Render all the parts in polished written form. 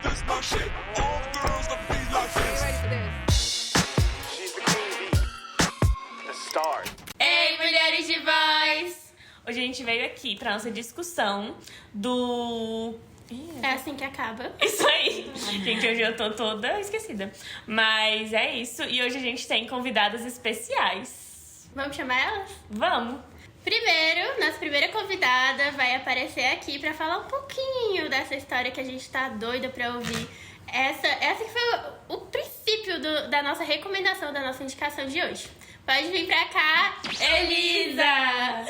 This my shit. All girls that be like this. Ready for this? She's the queen bee, the star. Ei, mulheres de voz! Hoje a gente veio aqui pra nossa discussão do... É assim que acaba. Isso aí! Gente, hoje eu tô toda esquecida. Mas é isso. E hoje a gente tem convidadas especiais. Vamos chamar elas? Vamos! Primeiro, nossa primeira convidada vai aparecer aqui pra falar um pouquinho dessa história que a gente tá doida pra ouvir. Essa que foi o princípio da nossa recomendação, da nossa indicação de hoje. Pode vir pra cá, Elisa!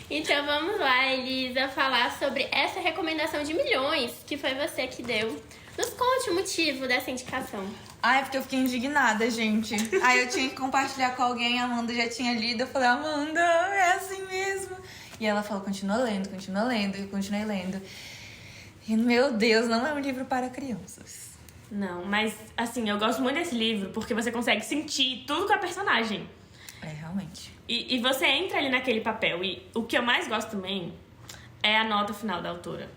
Então vamos lá, Elisa, falar sobre essa recomendação de milhões que foi você que deu. Nos conte o motivo dessa indicação. Ai, porque eu fiquei indignada, gente. Aí eu tinha que compartilhar com alguém, a Amanda já tinha lido. Eu falei, Amanda, é assim mesmo. E ela falou, continua lendo. E eu continuei lendo. E, meu Deus, não é um livro para crianças. Não, mas assim, eu gosto muito desse livro porque você consegue sentir tudo com a personagem. É, realmente. E você entra ali naquele papel. E o que eu mais gosto também é a nota final da autora.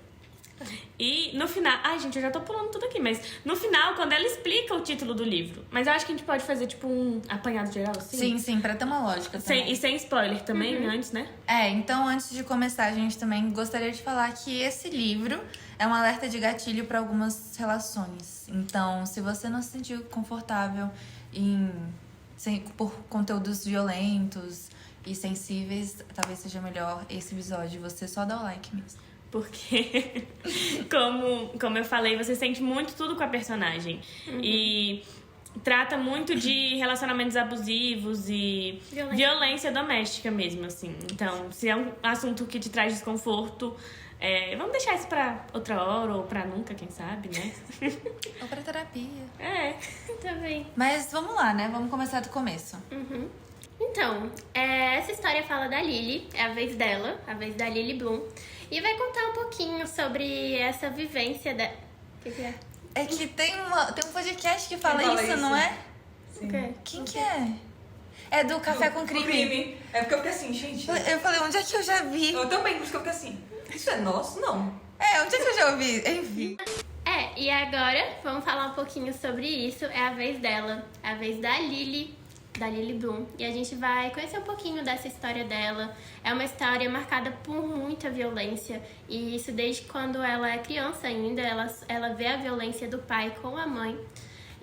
E no final... Ai, gente, eu já tô pulando tudo aqui. Mas no final, quando ela explica o título do livro... Mas eu acho que a gente pode fazer, tipo, um apanhado geral, assim. Sim, pra ter uma lógica também. E sem spoiler também, antes, né? É, então antes de começar, a gente também gostaria de falar que esse livro é um alerta de gatilho para algumas relações. Então, se você não se sentiu confortável por conteúdos violentos e sensíveis, talvez seja melhor esse episódio você só dar o like mesmo. Porque, como eu falei, você sente muito tudo com a personagem. E trata muito de relacionamentos abusivos e violência doméstica mesmo, assim. Então, se é um assunto que te traz desconforto, vamos deixar isso pra outra hora ou pra nunca, quem sabe, né? Ou pra terapia. Também. Mas vamos lá, né? Vamos começar do começo. Então, essa história fala da Lily, é a vez dela, a vez da Lily Bloom. E vai contar um pouquinho sobre essa vivência da... O que é? É que tem um podcast que fala isso, não é? Sim. Okay. Quem que é? É do Café com Crime. É porque eu fiquei assim, gente. Eu falei, onde é que eu já vi? Eu também, por isso que eu fiquei assim. Isso é nosso? Não. Onde é que eu já ouvi? Enfim. E agora vamos falar um pouquinho sobre isso. É a vez dela, é a vez da Lily Bloom. E a gente vai conhecer um pouquinho dessa história dela. É uma história marcada por muita violência. E isso desde quando ela é criança ainda. Ela vê a violência do pai com a mãe.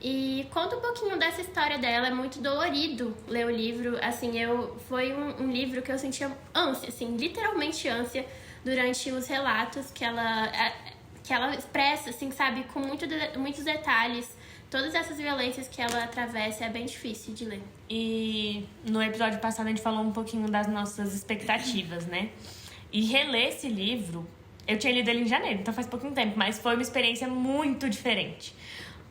E conta um pouquinho dessa história dela. É muito dolorido ler o livro. Assim, foi um livro que eu sentia ânsia, assim, literalmente ânsia, durante os relatos que ela expressa, assim, sabe, com muitos detalhes. Todas essas violências que ela atravessa é bem difícil de ler. E no episódio passado a gente falou um pouquinho das nossas expectativas, né? E reler esse livro, eu tinha lido ele em janeiro, então faz pouquinho tempo, mas foi uma experiência muito diferente.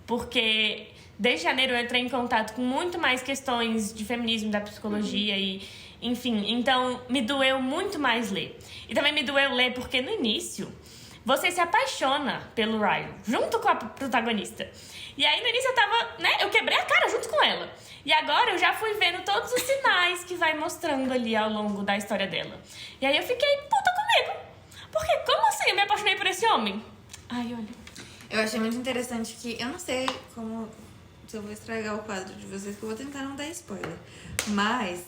Porque desde janeiro eu entrei em contato com muito mais questões de feminismo, da psicologia e... Enfim, então me doeu muito mais ler. E também me doeu ler porque no início você se apaixona pelo Ryan, junto com a protagonista. E aí no início eu tava, né, eu quebrei a cara junto com ela. E agora eu já fui vendo todos os sinais que vai mostrando ali ao longo da história dela. E aí eu fiquei puta comigo. Porque como assim eu me apaixonei por esse homem? Ai, olha. Eu achei muito interessante que, eu não sei se eu vou estragar o quadro de vocês, que eu vou tentar não dar spoiler. Mas,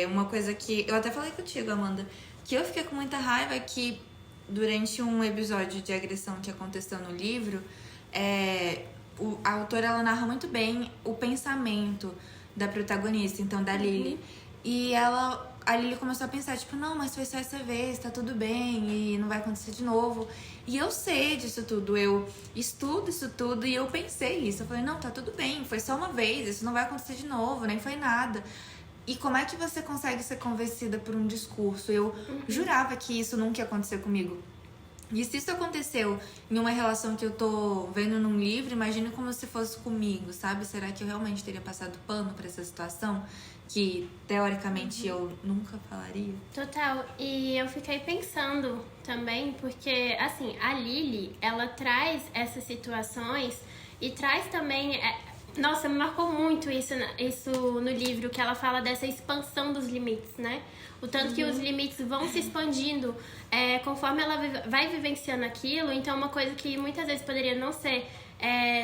uma coisa que eu até falei contigo, Amanda, que eu fiquei com muita raiva é que durante um episódio de agressão que aconteceu no livro, a autora ela narra muito bem o pensamento da protagonista, então da Lily. E a Lily começou a pensar, tipo, não, mas foi só essa vez, tá tudo bem e não vai acontecer de novo. E eu sei disso tudo, eu estudo isso tudo e eu pensei isso. Eu falei, não, tá tudo bem, foi só uma vez, isso não vai acontecer de novo, nem foi nada. E como é que você consegue ser convencida por um discurso? Eu jurava que isso nunca ia acontecer comigo. E se isso aconteceu em uma relação que eu tô vendo num livro, imagine como se fosse comigo, sabe? Será que eu realmente teria passado pano pra essa situação? Que, teoricamente, eu nunca falaria? Total. E eu fiquei pensando também, porque, assim, a Lily, ela traz essas situações e traz também Nossa, me marcou muito isso no livro, que ela fala dessa expansão dos limites, né? O tanto que os limites vão se expandindo conforme ela vai vivenciando aquilo. Então, uma coisa que muitas vezes poderia não ser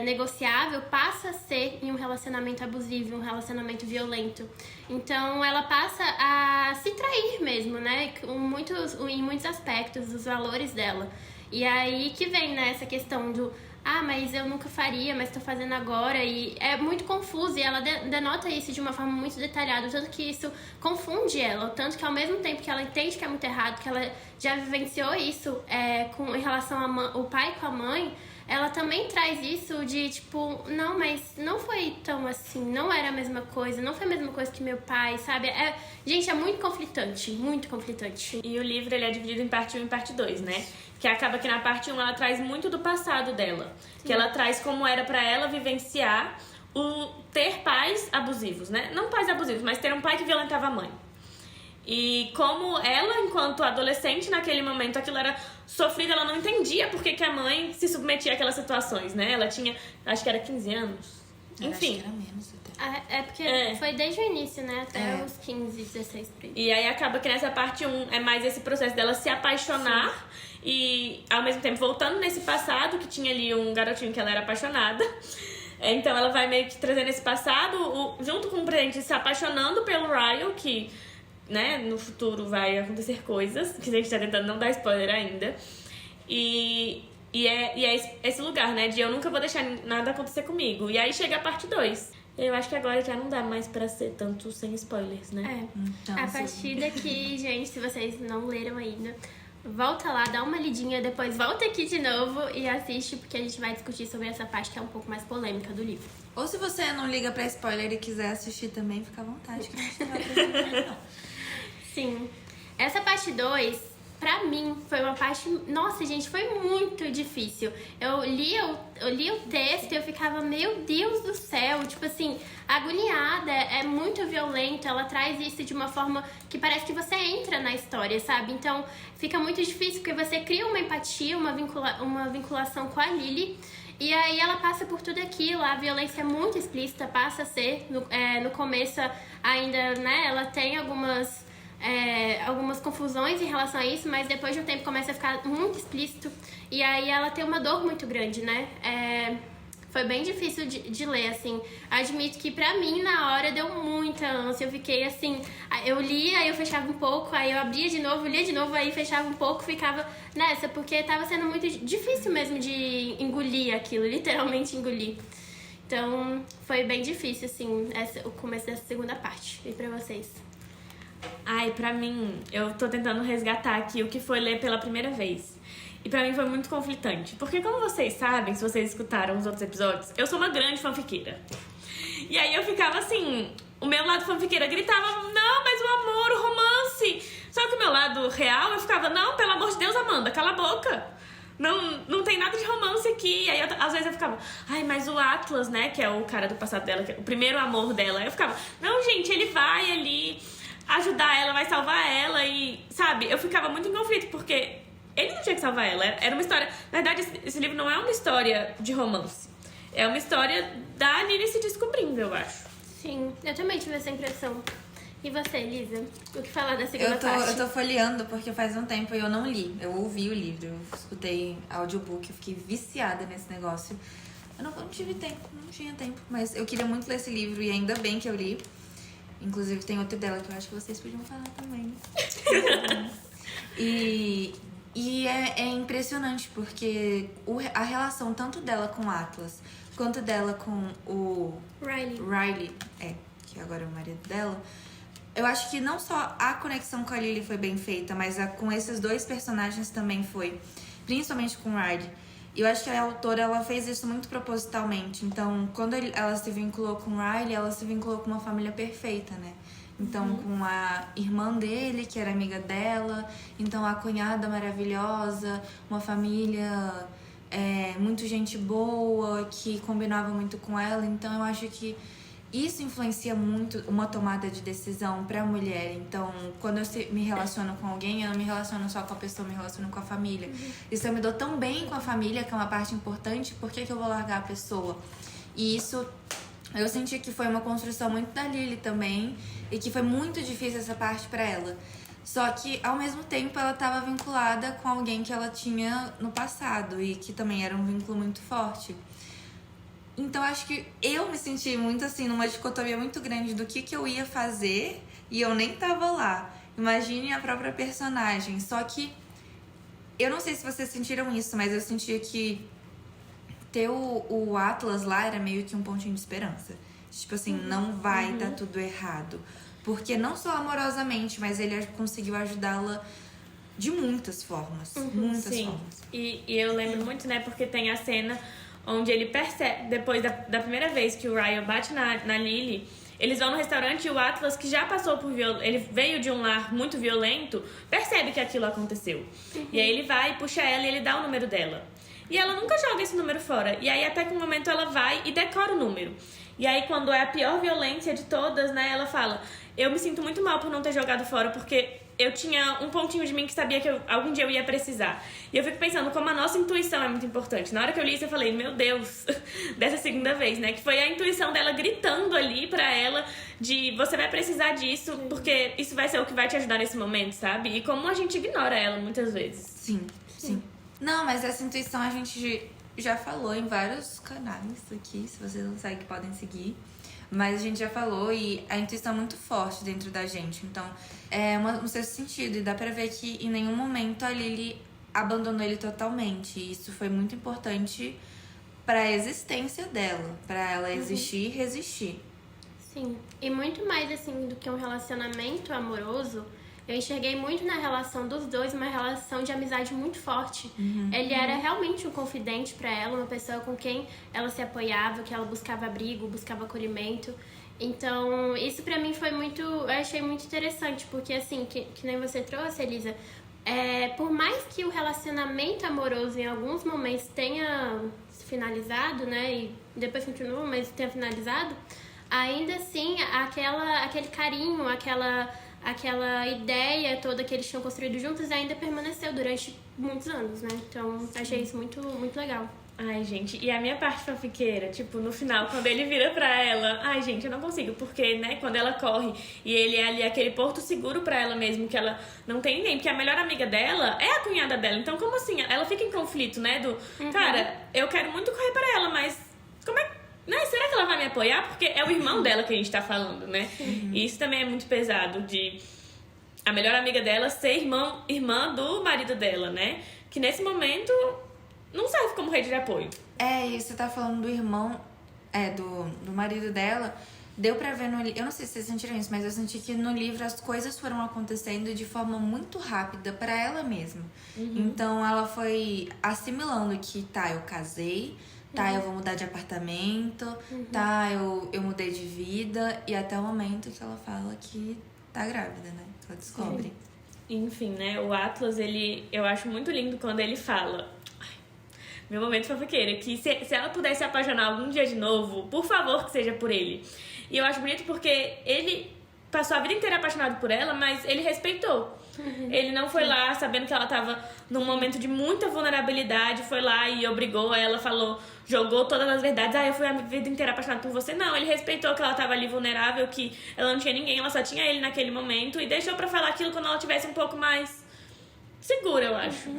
negociável passa a ser em um relacionamento abusivo, um relacionamento violento. Então, ela passa a se trair mesmo, né? Em muitos aspectos, os valores dela. E aí que vem, né, essa questão do mas eu nunca faria, mas tô fazendo agora. E é muito confuso e ela denota isso de uma forma muito detalhada. O tanto que isso confunde ela. O tanto que ao mesmo tempo que ela entende que é muito errado, que ela já vivenciou isso em relação ao pai com a mãe, ela também traz isso de tipo, não, mas não foi tão assim, não era a mesma coisa, não foi a mesma coisa que meu pai, sabe? Gente, é muito conflitante, muito conflitante. E o livro ele é dividido em parte 1 e parte 2, né? Que acaba que na parte 1 ela traz muito do passado dela. Sim. Que ela traz como era pra ela vivenciar o ter pais abusivos, né? Não pais abusivos, mas ter um pai que violentava a mãe. E como ela, enquanto adolescente, naquele momento, aquilo era sofrido, ela não entendia por que a mãe se submetia àquelas situações, né? Ela tinha, acho que era 15 anos. Enfim. Acho que era menos até. É porque foi desde o início, né? Até os 15, 16 por aí. E aí acaba que nessa parte 1 é mais esse processo dela se apaixonar. Sim. E ao mesmo tempo voltando nesse passado, que tinha ali um garotinho que ela era apaixonada. Então ela vai meio que trazendo esse passado, junto com o presente, se apaixonando pelo Ryan, que, né, no futuro vai acontecer coisas, que a gente tá tentando não dar spoiler ainda. E é esse lugar, né, de eu nunca vou deixar nada acontecer comigo. E aí chega a parte 2. Eu acho que agora já não dá mais pra ser tanto sem spoilers, né? Então, a partir daqui, gente, se vocês não leram ainda, volta lá, dá uma lidinha, depois volta aqui de novo e assiste, porque a gente vai discutir sobre essa parte que é um pouco mais polêmica do livro. Ou se você não liga pra spoiler e quiser assistir também, fica à vontade, que a gente não vai apresentar, não. Sim. Essa parte 2, pra mim, foi uma parte... Nossa, gente, foi muito difícil. Eu li o texto e eu ficava, meu Deus do céu, tipo assim, agoniada, é muito violento. Ela traz isso de uma forma que parece que você entra na história, sabe? Então, fica muito difícil, porque você cria uma empatia, uma vinculação com a Lily. E aí ela passa por tudo aquilo, a violência é muito explícita, passa a ser, no começo ainda, né, ela tem algumas confusões em relação a isso, mas depois de um tempo começa a ficar muito explícito, e aí ela tem uma dor muito grande, né, foi bem difícil de ler, assim, admito que pra mim na hora deu muita ânsia, eu fiquei assim, eu lia, aí eu fechava um pouco, aí eu abria de novo, lia de novo, aí fechava um pouco, ficava nessa, porque tava sendo muito difícil mesmo de engolir aquilo, literalmente engolir. Então, foi bem difícil, assim, o começo dessa segunda parte. E pra vocês? Ai, pra mim, eu tô tentando resgatar aqui o que foi ler pela primeira vez. E pra mim foi muito conflitante. Porque como vocês sabem, se vocês escutaram os outros episódios, eu sou uma grande fanfiqueira. E aí eu ficava assim, o meu lado fanfiqueira gritava, não, mas o amor, o romance. Só que o meu lado real, eu ficava, não, pelo amor de Deus, Amanda, cala a boca. Não tem nada de romance aqui. Aí às vezes eu ficava, ai, mas o Atlas, né, que é o cara do passado dela, que é o primeiro amor dela. Aí eu ficava, não, gente, ele vai ali ajudar ela, vai salvar ela e, sabe, eu ficava muito em conflito, porque ele não tinha que salvar ela, era uma história, na verdade esse livro não é uma história de romance, é uma história da Lily se descobrindo, eu acho. Sim, eu também tive essa impressão. E você, Elisa? O que falar da segunda parte? Eu tô folheando porque faz um tempo eu não li, eu ouvi o livro, eu escutei audiobook, eu fiquei viciada nesse negócio. Eu não tive tempo, não tinha tempo, mas eu queria muito ler esse livro e ainda bem que eu li. Inclusive tem outro dela que eu acho que vocês podiam falar também. E é impressionante porque a relação tanto dela com o Atlas quanto dela com o Riley, que agora é o marido dela, eu acho que não só a conexão com a Lily foi bem feita, mas com esses dois personagens também foi, principalmente com o Riley. E eu acho que a autora, ela fez isso muito propositalmente. Então, quando ela se vinculou com o Riley, ela se vinculou com uma família perfeita, né? Então, com a irmã dele, que era amiga dela. Então, a cunhada maravilhosa. Uma família muito gente boa, que combinava muito com ela. Então, eu acho que isso influencia muito uma tomada de decisão pra mulher. Então, quando eu me relaciono com alguém, eu não me relaciono só com a pessoa, eu me relaciono com a família. E se eu me dou tão bem com a família, que é uma parte importante, por que eu vou largar a pessoa? E isso Eu senti que foi uma construção muito da Lily também e que foi muito difícil essa parte pra ela. Só que, ao mesmo tempo, ela estava vinculada com alguém que ela tinha no passado e que também era um vínculo muito forte. Então, acho que eu me senti muito assim, numa dicotomia muito grande do que eu ia fazer e eu nem tava lá. Imagine a própria personagem. Só que, eu não sei se vocês sentiram isso, mas eu sentia que ter o Atlas lá era meio que um pontinho de esperança. Tipo assim, não vai dar tudo errado. Porque não só amorosamente, mas ele conseguiu ajudá-la de muitas formas. Muitas Sim. formas. E eu lembro muito, né, porque tem a cena onde ele percebe, depois da primeira vez que o Ryan bate na Lily, eles vão no restaurante e o Atlas, que já passou por ele veio de um lar muito violento, percebe que aquilo aconteceu. E aí ele vai, puxa ela e ele dá o número dela. E ela nunca joga esse número fora. E aí até que um momento ela vai e decora o número. E aí quando é a pior violência de todas, né, ela fala: eu me sinto muito mal por não ter jogado fora, porque eu tinha um pontinho de mim que sabia que algum dia eu ia precisar. E eu fico pensando como a nossa intuição é muito importante. Na hora que eu li isso, eu falei, meu Deus, dessa segunda vez, né? Que foi a intuição dela gritando ali pra ela de você vai precisar disso, porque isso vai ser o que vai te ajudar nesse momento, sabe? E como a gente ignora ela muitas vezes. Sim. Não, mas essa intuição a gente já falou em vários canais aqui. Se vocês não seguem, podem seguir. Mas a gente já falou e a intuição é muito forte dentro da gente. Então, é um sexto sentido. E dá pra ver que em nenhum momento a Lily abandonou ele totalmente. E isso foi muito importante pra existência dela. Pra ela existir e resistir. Sim. E muito mais, assim, do que um relacionamento amoroso, eu enxerguei muito na relação dos dois uma relação de amizade muito forte. Ele era realmente um confidente pra ela, uma pessoa com quem ela se apoiava, que ela buscava abrigo, buscava acolhimento. Então, isso pra mim foi muito... Eu achei muito interessante, porque assim, que nem você trouxe, Elisa, por mais que o relacionamento amoroso em alguns momentos tenha finalizado, né, e depois continua, mas tenha finalizado, ainda assim, aquele carinho, aquela ideia toda que eles tinham construído juntos ainda permaneceu durante muitos anos, né? Então, achei isso muito, muito legal. Ai, gente, e a minha parte fanfiqueira, tipo, no final, quando ele vira pra ela, ai, gente, eu não consigo, porque, né, quando ela corre e ele é ali aquele porto seguro pra ela mesmo, que ela não tem ninguém, porque a melhor amiga dela é a cunhada dela, então como assim? Ela fica em conflito, né, cara, eu quero muito correr pra ela, mas como é, né, será que ela vai me apoiar? Porque é o irmão dela que a gente tá falando, né, e isso também é muito pesado, de a melhor amiga dela ser irmã do marido dela, né, que nesse momento não serve como rede de apoio. E você tá falando do irmão, do marido dela. Deu pra ver no livro, eu não sei se vocês sentiram isso, mas eu senti que no livro as coisas foram acontecendo de forma muito rápida pra ela mesma. Então ela foi assimilando que, tá, eu casei, tá, eu vou mudar de apartamento, tá, eu mudei de vida, e até o momento que ela fala que tá grávida, né? Que ela descobre. Enfim, né, o Atlas, eu acho muito lindo quando ele fala... Meu momento fofoqueira, que se ela pudesse se apaixonar algum dia de novo, por favor que seja por ele. E eu acho bonito porque ele passou a vida inteira apaixonado por ela, mas ele respeitou. Ele não foi lá sabendo que ela tava num momento de muita vulnerabilidade, foi lá e obrigou ela, jogou todas as verdades. Eu fui a vida inteira apaixonado por você. Não, ele respeitou que ela tava ali vulnerável, que ela não tinha ninguém, ela só tinha ele naquele momento, e deixou pra falar aquilo quando ela tivesse um pouco mais segura, eu acho.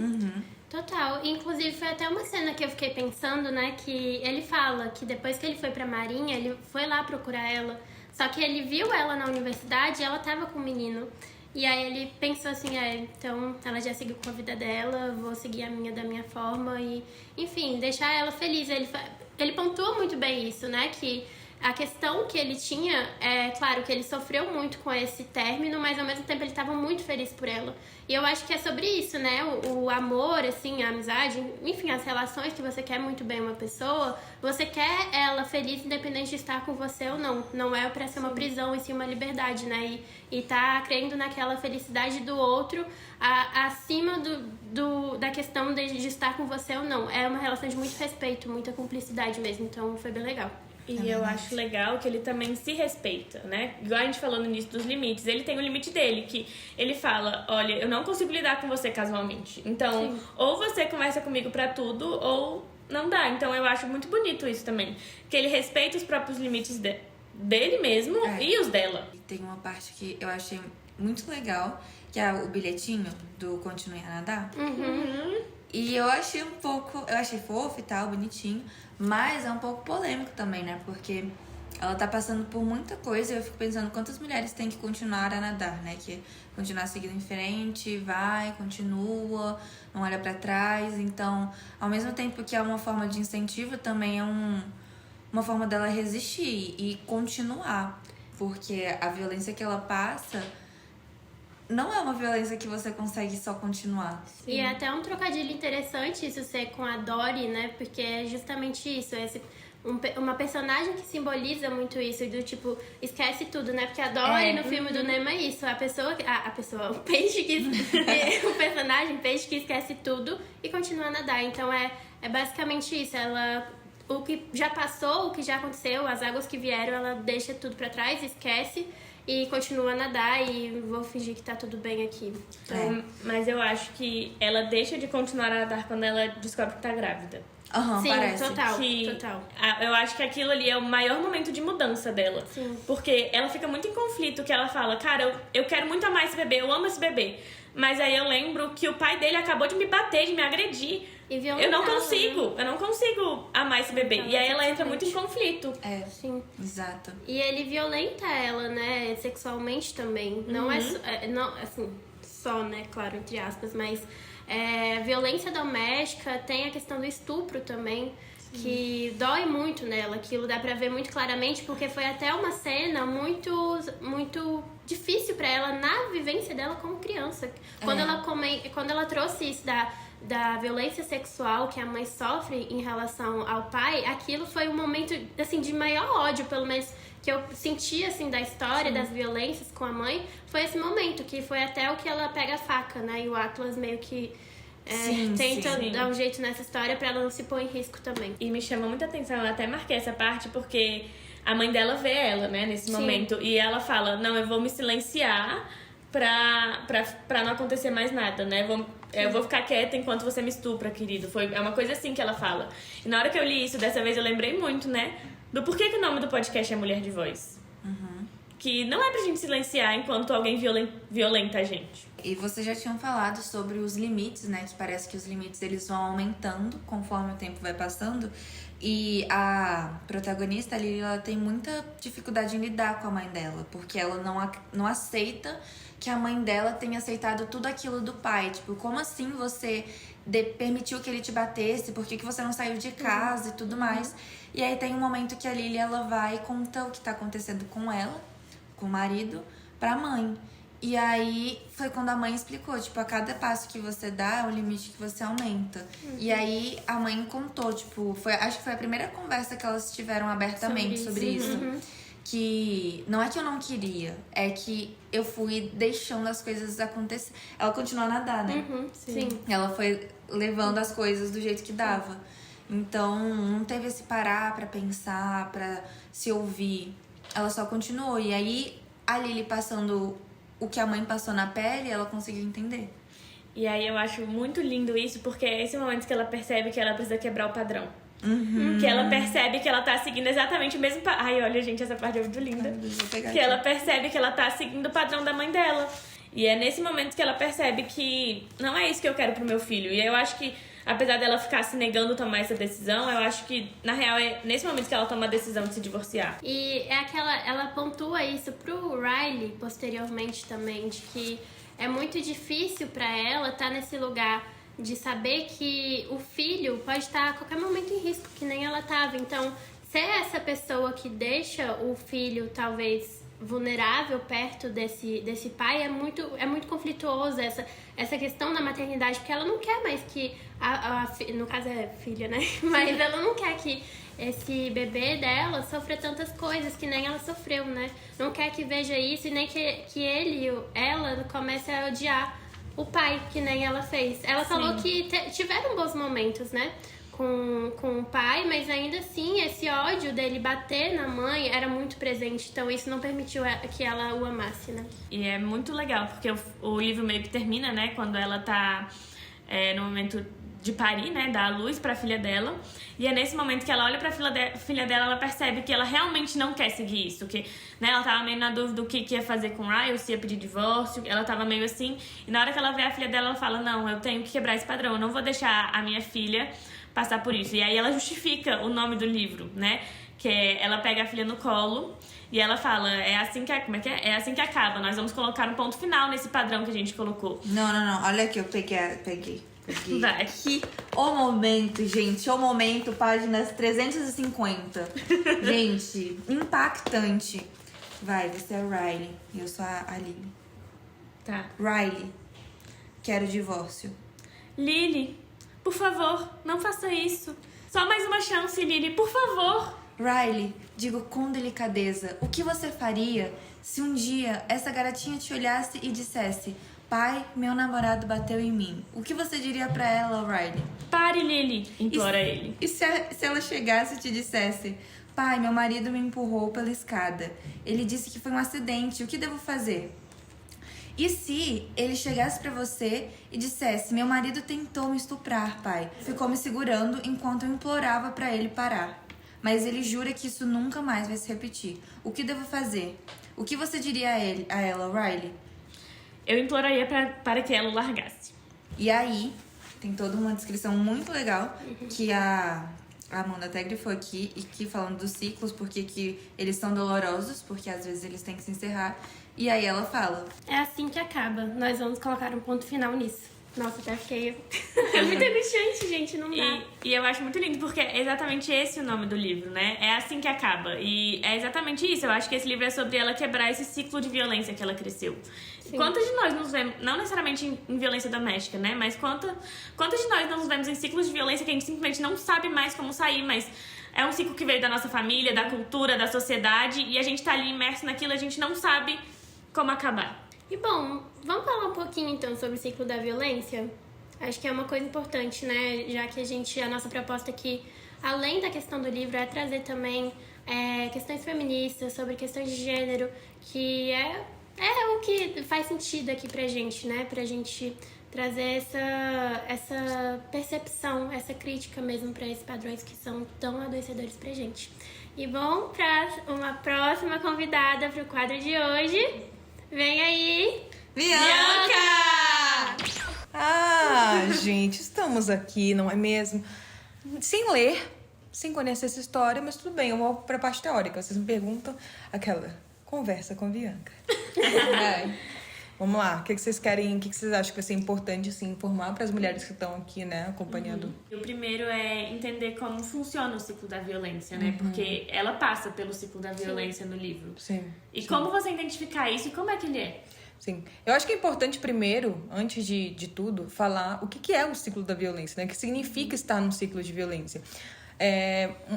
Total. Inclusive, foi até uma cena que eu fiquei pensando, né? Que ele fala que depois que ele foi pra Marinha, ele foi lá procurar ela. Só que ele viu ela na universidade e ela tava com o menino. E aí ele pensou assim, então ela já seguiu com a vida dela, vou seguir a minha da minha forma e, enfim, deixar ela feliz. Ele pontua muito bem isso, né? Que a questão que ele tinha, claro que ele sofreu muito com esse término, mas ao mesmo tempo ele estava muito feliz por ela. E eu acho que é sobre isso, né? O amor, assim, a amizade, enfim, as relações que você quer muito bem uma pessoa, você quer ela feliz independente de estar com você ou não. Não é pra ser uma prisão, e sim uma liberdade, né? E tá crendo naquela felicidade do outro acima da questão de estar com você ou não. É uma relação de muito respeito, muita cumplicidade mesmo, então foi bem legal. E eu acho legal que ele também se respeita, né? Igual a gente falou no início dos limites, ele tem o limite dele, que ele fala, olha, eu não consigo lidar com você casualmente. Então, ou você conversa comigo pra tudo, ou não dá. Então eu acho muito bonito isso também. Que ele respeita os próprios limites dele mesmo e os dela. E tem uma parte que eu achei muito legal, que é o bilhetinho do Continue a Nadar. E eu achei eu achei fofo e tal, bonitinho, mas é um pouco polêmico também, né? Porque ela tá passando por muita coisa e eu fico pensando quantas mulheres têm que continuar a nadar, né? Que continuar seguindo em frente, vai, continua, não olha pra trás. Então, ao mesmo tempo que é uma forma de incentivo, também é uma forma dela resistir e continuar. Porque a violência que ela passa não é uma violência que você consegue só continuar. E é até um trocadilho interessante isso ser com a Dory, né? Porque é justamente isso, uma personagem que simboliza muito isso, do tipo, esquece tudo, né? Porque a Dory no filme do Nemo é isso, o peixe que o personagem peixe que esquece tudo e continua a nadar. Então é basicamente isso, o que já passou, o que já aconteceu, as águas que vieram, ela deixa tudo pra trás, esquece e continua a nadar e vou fingir que tá tudo bem aqui. Então, mas eu acho que ela deixa de continuar a nadar quando ela descobre que tá grávida. Sim, parece. Total. Eu acho que aquilo ali é o maior momento de mudança dela. Sim. Porque ela fica muito em conflito, que ela fala, cara, eu quero muito amar esse bebê, eu amo esse bebê. Mas aí eu lembro que o pai dele acabou de me bater, de me agredir. Eu não consigo amar esse bebê. E aí ela entra muito em conflito. Sim. Exato. E ele violenta ela, né, sexualmente também. Não não, assim, só, né, claro, entre aspas, mas violência doméstica, tem a questão do estupro também, que dói muito nela. Aquilo dá pra ver muito claramente, porque foi até uma cena muito, muito difícil pra ela na vivência dela como criança. Quando ela trouxe isso da violência sexual que a mãe sofre em relação ao pai, aquilo foi um momento, assim, de maior ódio, pelo menos, que eu senti, assim, da história, das violências com a mãe, foi esse momento, que foi até o que ela pega a faca, né, e o Atlas meio que tenta dar um jeito nessa história pra ela não se pôr em risco também. E me chama muita atenção, eu até marquei essa parte, porque a mãe dela vê ela, né, nesse momento, e ela fala, não, eu vou me silenciar pra não acontecer mais nada, né, eu vou ficar quieta enquanto você me estupra, querido. É uma coisa assim que ela fala. E na hora que eu li isso, dessa vez eu lembrei muito, né, do porquê que o nome do podcast é Mulher de Voz. Que não é pra gente silenciar enquanto alguém violenta a gente. E vocês já tinham falado sobre os limites, né? Que parece que os limites eles vão aumentando conforme o tempo vai passando. E a protagonista ali, ela tem muita dificuldade em lidar com a mãe dela. Porque ela não aceita que a mãe dela tenha aceitado tudo aquilo do pai. Tipo, como assim você permitiu que ele te batesse? Por que você não saiu de casa e tudo mais? E aí tem um momento que a Lily, ela vai e conta o que tá acontecendo com ela, com o marido, pra mãe. E aí foi quando a mãe explicou, tipo, a cada passo que você dá é um limite que você aumenta. E aí a mãe contou, tipo, acho que foi a primeira conversa que elas tiveram abertamente sobre isso. Que não é que eu não queria, é que eu fui deixando as coisas acontecer. Ela continuou a nadar, né? Sim. Ela foi levando as coisas do jeito que dava. Então, não teve esse parar pra pensar, pra se ouvir. Ela só continuou. E aí, a Lily passando o que a mãe passou na pele, ela conseguiu entender. E aí eu acho muito lindo isso, porque é esse momento que ela percebe que ela precisa quebrar o padrão. Que ela percebe que ela tá seguindo exatamente o mesmo padrão. Ai, olha, gente, essa parte é muito linda. Que ela percebe que ela tá seguindo o padrão da mãe dela. E é nesse momento que ela percebe que não é isso que eu quero pro meu filho. E eu acho que, apesar dela ficar se negando a tomar essa decisão, eu acho que, na real, é nesse momento que ela toma a decisão de se divorciar. E ela pontua isso pro Riley posteriormente também, de que é muito difícil pra ela estar nesse lugar de saber que o filho pode estar a qualquer momento em risco, que nem ela estava. Então, ser essa pessoa que deixa o filho, talvez, vulnerável perto desse pai é muito conflituoso essa questão da maternidade, porque ela não quer mais que no caso é filha, né? Mas ela não quer que esse bebê dela sofra tantas coisas que nem ela sofreu, né? Não quer que veja isso e nem que ela comece a odiar o pai, que nem ela fez. Ela falou que tiveram bons momentos, né? Com o pai, mas ainda assim esse ódio dele bater na mãe era muito presente, então isso não permitiu que ela o amasse, né? E é muito legal, porque o livro meio que termina, né, quando ela tá no momento de parir, né, dar a luz pra filha dela. E é nesse momento que ela olha pra filha dela, ela percebe que ela realmente não quer seguir isso. Que, né, ela tava meio na dúvida do que ia fazer com o Ryan, se ia pedir divórcio. Ela tava meio assim. E na hora que ela vê a filha dela, ela fala, não, eu tenho que quebrar esse padrão. Eu não vou deixar a minha filha passar por isso. E aí ela justifica o nome do livro, né? Que é, ela pega a filha no colo e ela fala, é assim que, como é que é? É assim que acaba. Nós vamos colocar um ponto final nesse padrão que a gente colocou. Não. Olha aqui, eu peguei. Vai. Aqui, o momento, gente. O momento, páginas 350. Gente, impactante. Vai, você é o Riley e eu sou a Lily. Tá. Riley, quero divórcio. Lily, por favor, não faça isso. Só mais uma chance, Lily, por favor. Riley, digo com delicadeza, o que você faria se um dia essa garotinha te olhasse e dissesse: pai, meu namorado bateu em mim? O que você diria pra ela, Riley? Pare, Lily, implora ele. E se ela chegasse e te dissesse: pai, meu marido me empurrou pela escada. Ele disse que foi um acidente, o que devo fazer? E se ele chegasse pra você e dissesse: meu marido tentou me estuprar, pai. Ficou me segurando enquanto eu implorava pra ele parar. Mas ele jura que isso nunca mais vai se repetir. O que devo fazer? O que você diria a ela, Riley? Eu imploraria para que ela o largasse. E aí, tem toda uma descrição muito legal que a Amanda até grifou aqui, e que falando dos ciclos, porque que eles são dolorosos, porque às vezes eles têm que se encerrar. E aí ela fala: É assim que acaba. Nós vamos colocar um ponto final nisso. Nossa, até fiquei... É muito angustiante, gente, não dá. E eu acho muito lindo, porque é exatamente esse o nome do livro, né? É assim que acaba. E é exatamente isso. Eu acho que esse livro é sobre ela quebrar esse ciclo de violência que ela cresceu. Sim. Quantas de nós nos vemos, não necessariamente em violência doméstica, né? Mas quantas de nós não nos vemos em ciclos de violência que a gente simplesmente não sabe mais como sair, mas é um ciclo que veio da nossa família, da cultura, da sociedade, e a gente tá ali imerso naquilo, a gente não sabe como acabar. E bom, vamos falar um pouquinho então sobre o ciclo da violência? Acho que é uma coisa importante, né? Já que a nossa proposta aqui, além da questão do livro, é trazer também questões feministas, sobre questões de gênero, que é o que faz sentido aqui pra gente, né? Pra gente trazer essa percepção, essa crítica mesmo pra esses padrões que são tão adoecedores pra gente. E bom, pra uma próxima convidada pro quadro de hoje... Vem aí, Bianca! Ah, gente, estamos aqui, não é mesmo? Sem ler, sem conhecer essa história, mas tudo bem, eu vou pra parte teórica. Vocês me perguntam aquela conversa com a Bianca. Vamos lá, o que vocês querem, o que vocês acham que vai ser importante assim, informar para as mulheres que estão aqui, né, acompanhando? O primeiro é entender como funciona o ciclo da violência, né? Porque ela passa pelo ciclo da violência no livro. Sim. E como você identificar isso e como é que ele é? Sim. Eu acho que é importante primeiro, antes de tudo, falar o que é o ciclo da violência, né? O que significa estar num ciclo de violência.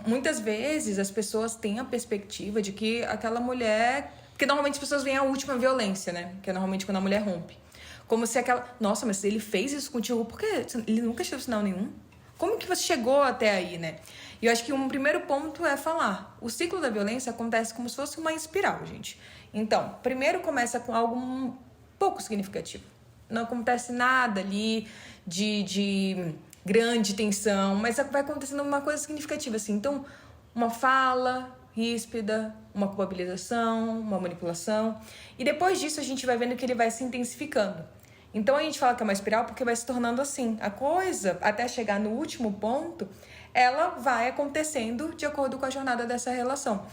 Muitas vezes as pessoas têm a perspectiva de que aquela mulher... Porque normalmente as pessoas veem a última violência, né? Que é normalmente quando a mulher rompe. Como se aquela... Nossa, mas ele fez isso contigo, por quê? Ele nunca te deu sinal nenhum? Como que você chegou até aí, né? E eu acho que um primeiro ponto é falar. O ciclo da violência acontece como se fosse uma espiral, gente. Então, primeiro começa com algo um pouco significativo. Não acontece nada ali de grande tensão, mas vai acontecendo uma coisa significativa, assim. Então, uma fala ríspida, uma culpabilização, uma manipulação. E depois disso a gente vai vendo que ele vai se intensificando. Então a gente fala que é uma espiral porque vai se tornando assim. A coisa, até chegar no último ponto, ela vai acontecendo de acordo com a jornada dessa relação.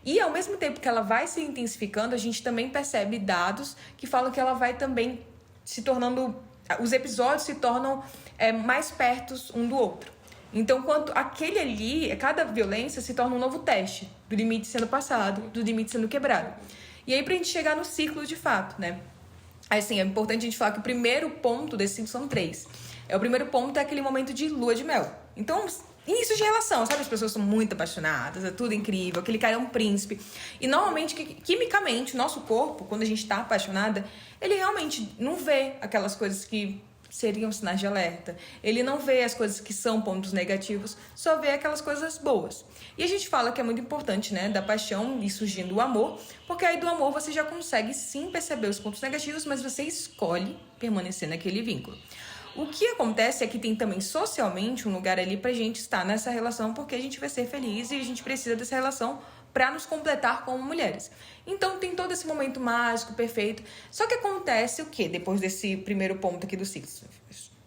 E ao mesmo tempo que ela vai se intensificando, a gente também percebe dados que falam que ela vai também se tornando... Os episódios se tornam mais perto um do outro. Então, quanto aquele ali, cada violência se torna um novo teste do limite sendo passado, do limite sendo quebrado. E aí, pra gente chegar no ciclo de fato, né? Assim, é importante a gente falar que o primeiro ponto desse ciclo são 3. O primeiro ponto é aquele momento de lua de mel. Então, início de relação, sabe? As pessoas são muito apaixonadas, é tudo incrível, aquele cara é um príncipe. E normalmente, quimicamente, o nosso corpo, quando a gente tá apaixonada, ele realmente não vê aquelas coisas que seriam sinais de alerta. Ele não vê as coisas que são pontos negativos, só vê aquelas coisas boas. E a gente fala que é muito importante, né, da paixão e surgindo o amor, porque aí do amor você já consegue sim perceber os pontos negativos, mas você escolhe permanecer naquele vínculo. O que acontece é que tem também socialmente um lugar ali pra gente estar nessa relação, porque a gente vai ser feliz e a gente precisa dessa relação pra nos completar como mulheres. Então tem todo esse momento mágico, perfeito. Só que acontece o quê? Depois desse primeiro ponto aqui do ciclo.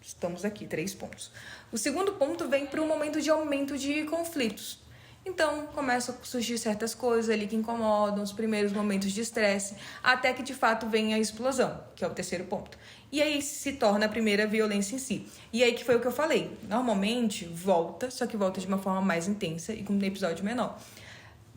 Estamos aqui, 3 pontos. O segundo ponto vem para um momento de aumento de conflitos. Então, começam a surgir certas coisas ali que incomodam, os primeiros momentos de estresse, até que de fato vem a explosão, que é o terceiro ponto. E aí se torna a primeira violência em si. E aí que foi o que eu falei. Normalmente volta, só que volta de uma forma mais intensa e com um episódio menor.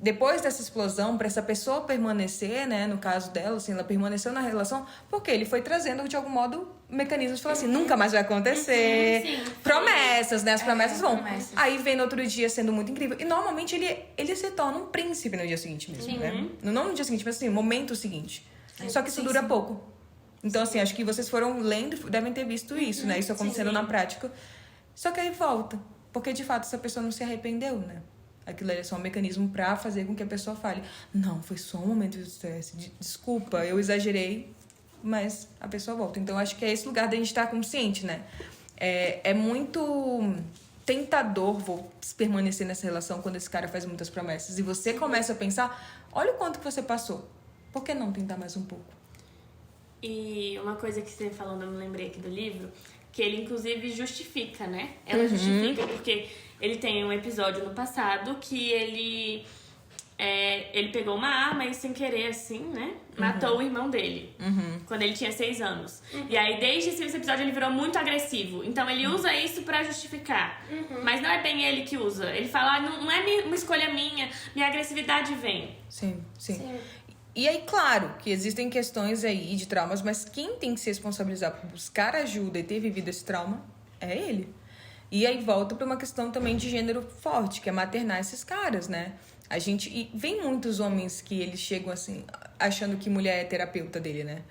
Depois dessa explosão, para essa pessoa permanecer, né, no caso dela, assim, ela permaneceu na relação porque ele foi trazendo, de algum modo, mecanismos de falar assim, nunca mais vai acontecer. Sim. Promessas, né? As promessas vão. promessas. Aí vem no outro dia sendo muito incrível. E normalmente ele se torna um príncipe no dia seguinte mesmo, né? Não no dia seguinte, mas assim, no momento seguinte. Só que isso dura pouco. Então, assim, acho que vocês foram lendo, devem ter visto isso, né? Isso acontecendo na prática. Só que aí volta. Porque, de fato, essa pessoa não se arrependeu, né? Aquilo ali é só um mecanismo pra fazer com que a pessoa fale, não, foi só um momento de estresse, desculpa, eu exagerei, mas a pessoa volta. Então, acho que é esse lugar da gente estar consciente, né? É muito tentador permanecer nessa relação quando esse cara faz muitas promessas. E você começa a pensar, olha o quanto que você passou. Por que não tentar mais um pouco? E uma coisa que você falando, eu me lembrei aqui do livro, que ele inclusive justifica, né? Ela justifica porque ele tem um episódio no passado que ele pegou uma arma e sem querer, assim, né? Matou o irmão dele. Quando ele tinha 6 anos. E aí, desde esse episódio, ele virou muito agressivo. Então, ele usa isso pra justificar. Mas não é bem ele que usa. Ele fala, não é uma escolha minha agressividade vem. Sim. E aí, claro, que existem questões aí de traumas, mas quem tem que se responsabilizar por buscar ajuda e ter vivido esse trauma é ele. E aí volta pra uma questão também de gênero forte, que é maternar esses caras, né? E vem muitos homens que eles chegam assim, achando que mulher é terapeuta dele, né?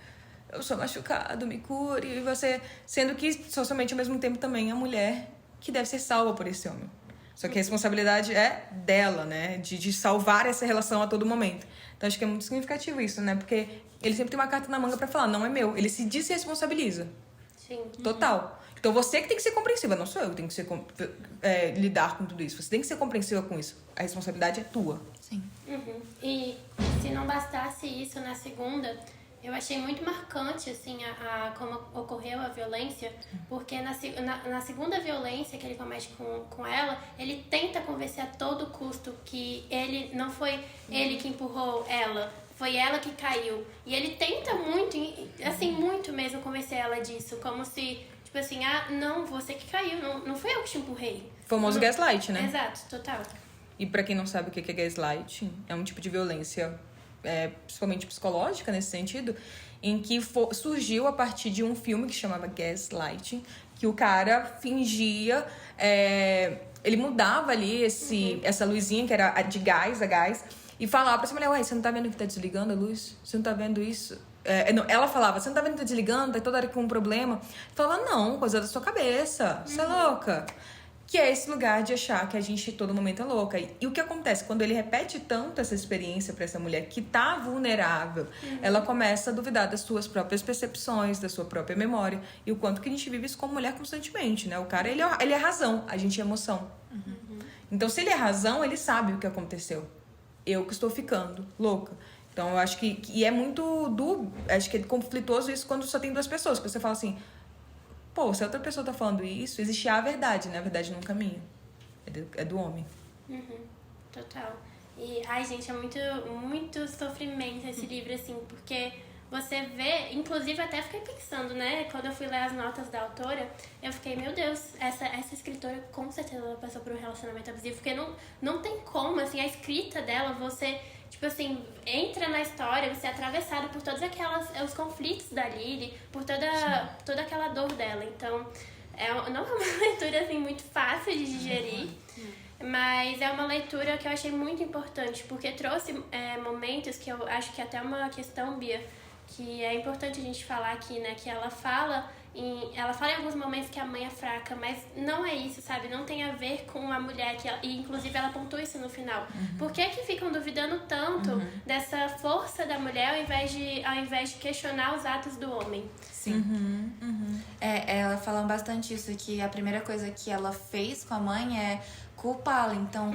Eu sou machucado, me cure, e você... Sendo que, socialmente, ao mesmo tempo, também a mulher que deve ser salva por esse homem. Só que a responsabilidade é dela, né? De salvar essa relação a todo momento. Então, acho que é muito significativo isso, né? Porque ele sempre tem uma carta na manga pra falar, não é meu. Ele se desresponsabiliza. Sim. Total. Então, você que tem que ser compreensiva, não sou eu que tenho que ser, lidar com tudo isso. Você tem que ser compreensiva com isso. A responsabilidade é tua. Sim. E se não bastasse isso na segunda, eu achei muito marcante, assim, como ocorreu a violência, porque na segunda violência que ele comete com ela, ele tenta convencer a todo custo que ele não foi ele que empurrou ela, foi ela que caiu. E ele tenta muito, assim, muito mesmo convencer ela disso, como se, tipo assim, não, você que caiu, não foi eu que te empurrei. Famoso gaslight, né? Exato, total. E pra quem não sabe o que é gaslight, é um tipo de violência, principalmente psicológica nesse sentido, em que surgiu a partir de um filme que chamava Gaslighting, que o cara fingia, ele mudava ali essa luzinha que era a gás, e falava pra essa mulher, ué, você não tá vendo que tá desligando a luz? Você não tá vendo isso? Não, ela falava, você não tá vendo que tá desligando? Tá toda hora com um problema? Eu falava, não, coisa da sua cabeça, você é louca. Que é esse lugar de achar que a gente todo momento é louca. E o que acontece? Quando ele repete tanto essa experiência pra essa mulher que tá vulnerável, ela começa a duvidar das suas próprias percepções, da sua própria memória. E o quanto que a gente vive isso como mulher constantemente, né? O cara, ele é razão, a gente é emoção. Então, se ele é razão, ele sabe o que aconteceu. Eu que estou ficando louca. Então, eu acho que... E é muito acho que é conflituoso isso quando só tem 2 pessoas. Que você fala assim... Pô, se a outra pessoa tá falando isso, existe a verdade, né? A verdade não caminha. É do homem. Total. E, ai, gente, é muito, muito sofrimento esse livro, assim, porque você vê, inclusive até fiquei pensando, né? Quando eu fui ler as notas da autora, eu fiquei, meu Deus, essa escritora com certeza ela passou por um relacionamento abusivo, porque não tem como, assim, a escrita dela, você, tipo assim, entra na história, você é atravessado por todos os conflitos da Lily, por toda aquela dor dela. Então, não é uma leitura, assim, muito fácil de digerir. Mas é uma leitura que eu achei muito importante, porque trouxe momentos que eu acho que até uma questão, Bia, que é importante a gente falar aqui, né? Que ela fala ela fala em alguns momentos que a mãe é fraca, mas não é isso, sabe? Não tem a ver com a mulher, e inclusive ela apontou isso no final. Por que ficam duvidando tanto dessa força da mulher ao invés de questionar os atos do homem? Sim. Ela fala bastante isso, que a primeira coisa que ela fez com a mãe é culpá-la. Então,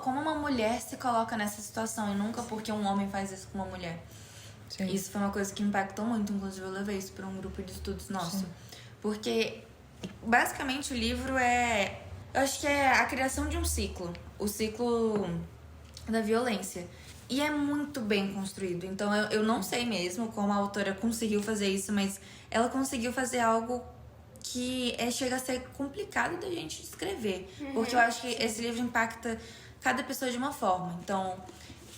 como uma mulher se coloca nessa situação e nunca porque um homem faz isso com uma mulher? Sim. Isso foi uma coisa que impactou muito, inclusive eu levei isso para um grupo de estudos nosso. Sim. Porque, basicamente, o livro eu acho que é a criação de um ciclo. O ciclo da violência. E é muito bem construído. Então, eu não sei mesmo como a autora conseguiu fazer isso, mas ela conseguiu fazer algo que chega a ser complicado da gente escrever. Porque eu acho que esse livro impacta cada pessoa de uma forma. Então,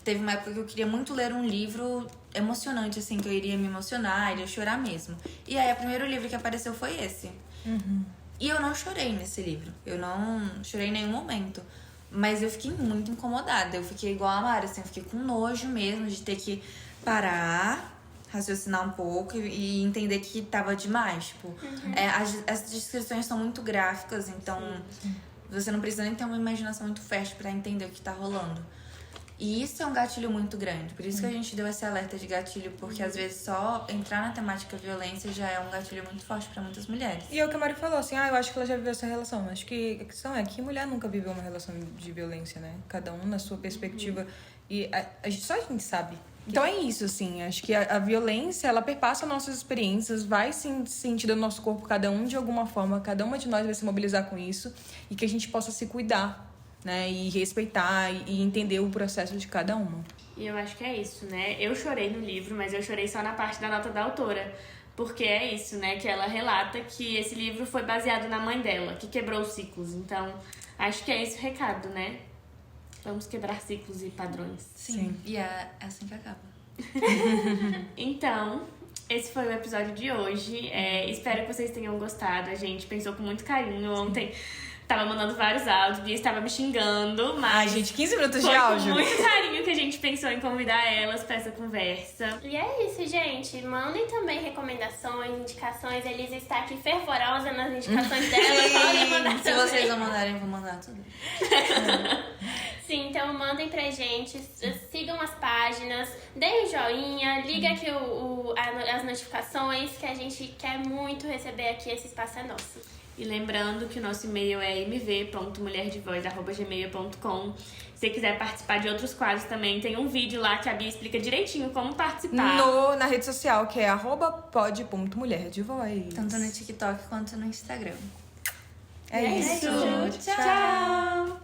teve uma época que eu queria muito ler um livro emocionante, assim, que eu iria me emocionar, iria chorar mesmo. E aí, o primeiro livro que apareceu foi esse. E eu não chorei nesse livro. Eu não chorei em nenhum momento. Mas eu fiquei muito incomodada. Eu fiquei igual a Mara, assim, eu fiquei com nojo mesmo de ter que parar, raciocinar um pouco e entender que tava demais. Tipo, as descrições são muito gráficas, então você não precisa nem ter uma imaginação muito fértil pra entender o que tá rolando. E isso é um gatilho muito grande. Por isso que a gente deu esse alerta de gatilho, porque às vezes só entrar na temática violência já é um gatilho muito forte pra muitas mulheres. E é o que a Mari falou, assim, eu acho que ela já viveu essa relação. Acho que a questão é que mulher nunca viveu uma relação de violência, né? Cada um na sua perspectiva. E só a gente sabe. Então é isso, assim. Acho que a violência, ela perpassa nossas experiências, vai se sentir do nosso corpo, cada um de alguma forma. Cada uma de nós vai se mobilizar com isso. E que a gente possa se cuidar, né? E respeitar e entender o processo de cada uma. E eu acho que é isso, né? Eu chorei no livro, mas eu chorei só na parte da nota da autora. Porque é isso, né? Que ela relata que esse livro foi baseado na mãe dela, que quebrou os ciclos. Então, acho que é esse o recado, né? Vamos quebrar ciclos e padrões. Sim. E é assim que acaba. Então, esse foi o episódio de hoje. Espero que vocês tenham gostado. A gente pensou com muito carinho ontem. Tava mandando vários áudios, Bia estava me xingando, mas... Ai, gente, 15 minutos de foi áudio. com muito carinho que a gente pensou em convidar elas pra essa conversa. E é isso, gente. Mandem também recomendações, indicações. A Elisa está aqui fervorosa nas indicações dela. Podem mandar Se também. vocês não mandarem, eu vou mandar tudo. Sim, então mandem pra gente, sigam as páginas, deem um joinha, liga aqui as notificações, que a gente quer muito receber aqui, esse espaço é nosso. E lembrando que o nosso e-mail é mv.mulherdevoz@gmail.com. Se você quiser participar de outros quadros também, tem um vídeo lá que a Bia explica direitinho como participar. Na rede social, que é @pod.mulherdevoz. Tanto no TikTok quanto no Instagram. É isso. Tchau.